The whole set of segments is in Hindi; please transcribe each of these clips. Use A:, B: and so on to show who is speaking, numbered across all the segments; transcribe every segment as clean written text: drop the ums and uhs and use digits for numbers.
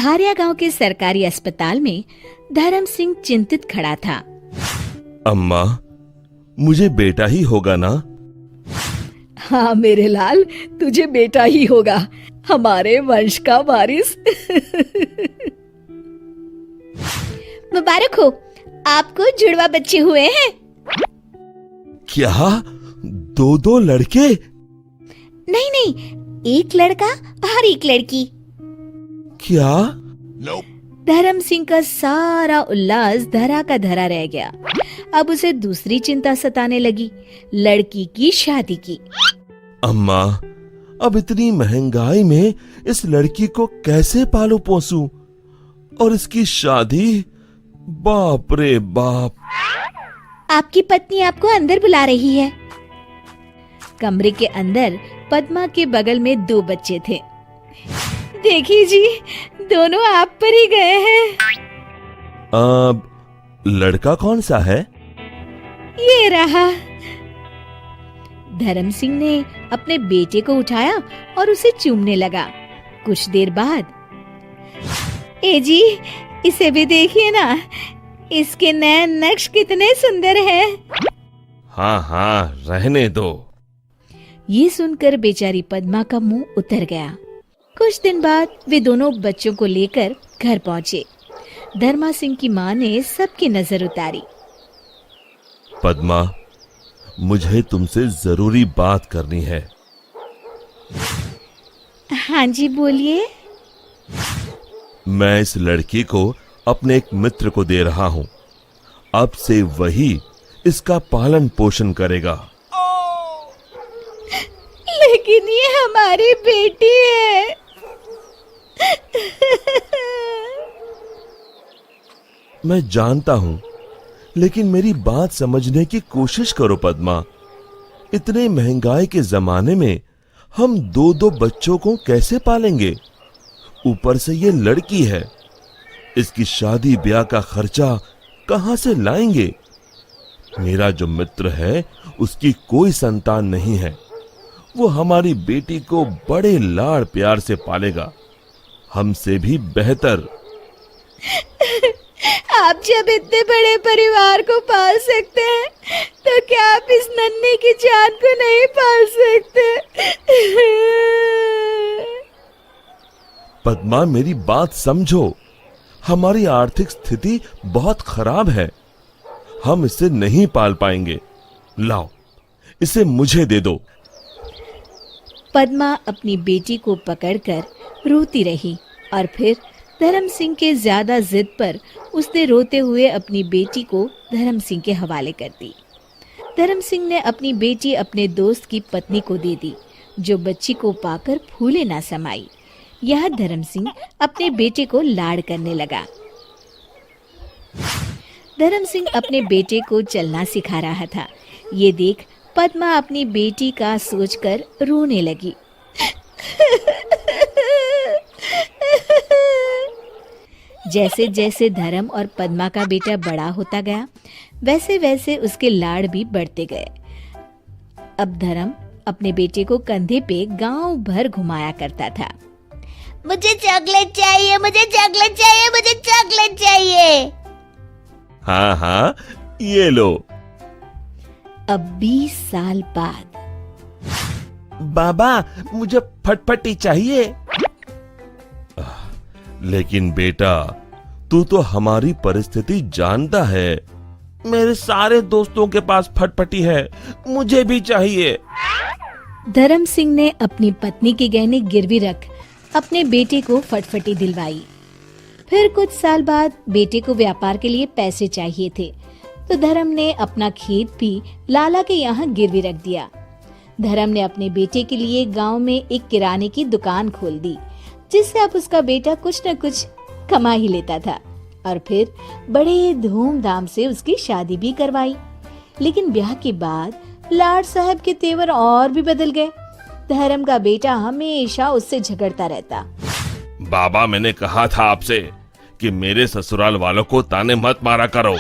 A: पहाड़िया गांव के सरकारी अस्पताल में धर्म सिंह चिंतित खड़ा था।
B: अम्मा, मुझे बेटा ही होगा ना?
A: हाँ मेरे लाल, तुझे बेटा ही होगा, हमारे वंश का वारिस। मुबारक हो, आपको जुड़वा बच्चे हुए हैं।
B: क्या? दो लड़के?
A: नहीं नहीं, एक लड़का और एक लड़की।
B: क्या?
A: धर्म सिंह का सारा उल्लास धरा का धरा रह गया। अब उसे दूसरी चिंता सताने लगी, लड़की की शादी की।
B: अम्मा, अब इतनी महंगाई में इस लड़की को कैसे पालू पोसूं? और इसकी शादी? बाप रे बाप।
A: आपकी पत्नी आपको अंदर बुला रही है। कमरे के अंदर पद्मा के बगल में 2 बच्चे थे। देखिए जी, दोनों आप पर ही गए हैं।
B: अब लड़का कौन सा है?
A: ये रहा। धर्म सिंह ने अपने बेटे को उठाया और उसे चूमने लगा। कुछ देर बाद, ए जी, इसे भी देखिए ना, इसके नए नक्श कितने सुंदर हैं।
B: हाँ हाँ, रहने दो।
A: ये सुनकर बेचारी पद्मा का मुंह उतर गया। कुछ दिन बाद वे दोनों बच्चों को लेकर घर पहुंचे। धर्मा सिंह की मां ने सबकी नजर उतारी।
B: पद्मा, मुझे तुमसे जरूरी बात करनी है।
A: हाँ जी, बोलिए।
B: मैं इस लड़की को अपने एक मित्र को दे रहा हूं। अब से वही इसका पालन पोषण करेगा।
A: लेकिन ये हमारी बेटी है।
B: मैं जानता हूं, लेकिन मेरी बात समझने की कोशिश करो पद्मा। इतने महंगाई के जमाने में हम 2 बच्चों को कैसे पालेंगे? ऊपर से ये लड़की है, इसकी शादी ब्याह का खर्चा कहां से लाएंगे? मेरा जो मित्र है, उसकी कोई संतान नहीं है। वो हमारी बेटी को बड़े लाड़ प्यार से पालेगा, हमसे भी बेहतर।
A: आप जब इतने बड़े परिवार को पाल सकते हैं, तो क्या आप इस नन्ही की जान को नहीं पाल सकते?
B: पद्मा, मेरी बात समझो। हमारी आर्थिक स्थिति बहुत खराब है, हम इसे नहीं पाल पाएंगे। लाओ, इसे मुझे दे दो।
A: पद्मा अपनी बेटी को पकड़कर रोती रही और फिर धर्म सिंह के ज्यादा जिद पर उसने रोते हुए अपनी बेटी को धर्म सिंह के हवाले कर दी। धर्म सिंह ने अपनी बेटी अपने दोस्त की पत्नी को दे दी, जो बच्ची को पाकर फूले ना समाई। यह धर्म सिंह अपने बेटे को लाड़ करने लगा। धर्म सिंह अपने बेटे को चलना सिखा रहा था। ये देख पद्मा अपनी बेटी का सोचकर रोने लगी। जैसे जैसे धर्म और पद्मा का बेटा बड़ा होता गया, वैसे वैसे उसके लाड़ भी बढ़ते गए। अब धर्म अपने बेटे को कंधे पे गांव भर घुमाया करता था।
C: मुझे चॉकलेट चाहिए, मुझे चॉकलेट चाहिए, मुझे चॉकलेट चाहिए।
B: हाँ हाँ, ये लो।
A: अब 20 साल बाद,
B: बाबा, मुझे फटफटी चाहिए। लेकिन बेटा, तू तो हमारी परिस्थिति जानता है। मेरे सारे दोस्तों के पास फटफटी है, मुझे भी चाहिए।
A: धर्म सिंह ने अपनी पत्नी के गहने गिरवी रख अपने बेटे को फटफटी दिलवाई। फिर कुछ साल बाद बेटे को व्यापार के लिए पैसे चाहिए थे, तो धर्म ने अपना खेत भी लाला के यहाँ गिरवी रख दिया। धर्म ने अपने बेटे के लिए गांव में एक किराने की दुकान खोल दी, जिससे अब उसका बेटा कुछ न कुछ कमा ही लेता था। और फिर बड़े धूमधाम से उसकी शादी भी करवाई। लेकिन ब्याह के बाद लाड साहब के तेवर और भी बदल गए। धर्म का बेटा हमेशा उससे झगड़ता रहता।
B: बाबा, मैंने कहा था आपसे कि मेरे ससुराल वालों को ताने मत मारा करो,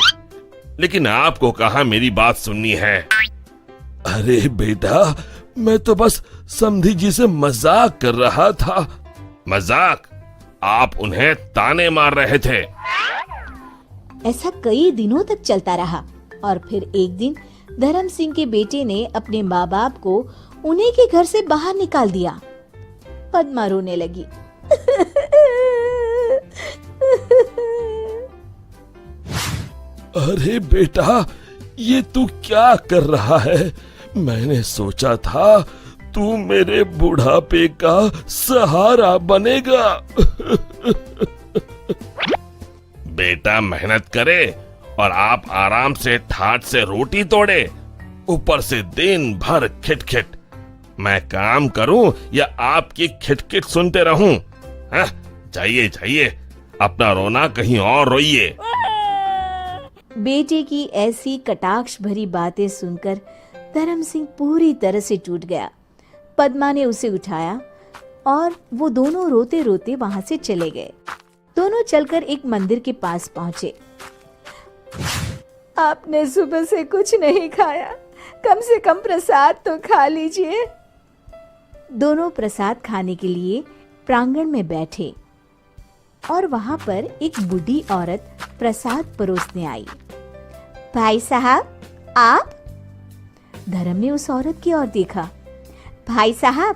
B: लेकिन आपको कहाँ मेरी बात सुननी है। अरे बेटा, मैं तो बस समधी जी से मजाक कर रहा था। मजाक? आप उन्हें ताने मार रहे थे।
A: ऐसा कई दिनों तक चलता रहा और फिर एक दिन धर्म सिंह के बेटे ने अपने माँ बाप को उन्हीं के घर से बाहर निकाल दिया। पद्मा रोने लगी।
B: अरे बेटा, ये तू क्या कर रहा है? मैंने सोचा था तू मेरे बुढ़ापे का सहारा बनेगा। बेटा मेहनत करे और आप आराम से ठाट से रोटी तोड़े, ऊपर से दिन भर खिटखिट। मैं काम करूं या आपकी खिटखिट सुनते रहूं? जाइए जाइए, अपना रोना कहीं और रोइए।
A: बेटे की ऐसी कटाक्ष भरी बातें सुनकर धर्म सिंह पूरी तरह से टूट गया। पद्मा ने उसे उठाया और वो दोनों रोते रोते वहां से चले गए। दोनों चलकर एक मंदिर के पास पहुंचे। आपने सुबह से कुछ नहीं खाया, कम से कम प्रसाद तो खा लीजिए। दोनों प्रसाद खाने के लिए प्रांगण में बैठे और वहां पर एक बूढ़ी औरत प्रसाद परोसने आई। भाई साहब, आप? धर्म ने उस औरत की ओर देखा। भाई साहब,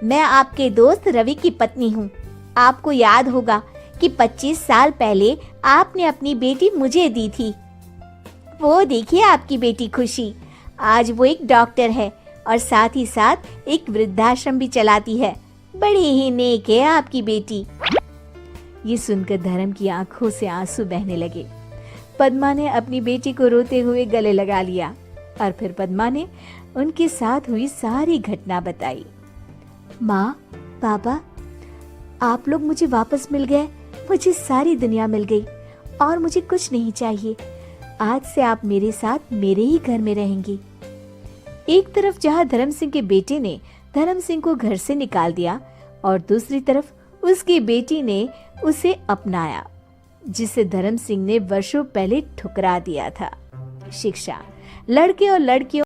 A: मैं आपके दोस्त रवि की पत्नी हूँ। आपको याद होगा कि 25 साल पहले आपने अपनी बेटी मुझे दी थी। वो देखिए आपकी बेटी खुशी, आज वो एक डॉक्टर है और साथ ही साथ एक वृद्धाश्रम भी चलाती है। बड़ी ही नेक है आपकी बेटी। ये सुनकर धर्म की आंखों से आंसू बहने लगे। पद्मा ने अपनी बेटी को रोते हुए गले लगा लिया और फिर पद्मा ने उनके साथ हुई सारी घटना बताई। माँ, पापा, आप लोग मुझे वापस मिल गए, मुझे सारी दुनिया मिल गई और मुझे कुछ नहीं चाहिए। आज से आप मेरे साथ मेरे ही घर में रहेंगी। एक तरफ जहाँ धर्म सिंह के बेटे ने धर्म सिंह को घर से निकाल दिया और दूसरी तरफ उसकी बेटी ने उसे अपनाया, जिसे धर्म सिंह ने वर्षों पहले ठुकरा दिया था। शिक्षा, लड़के और लड़कियों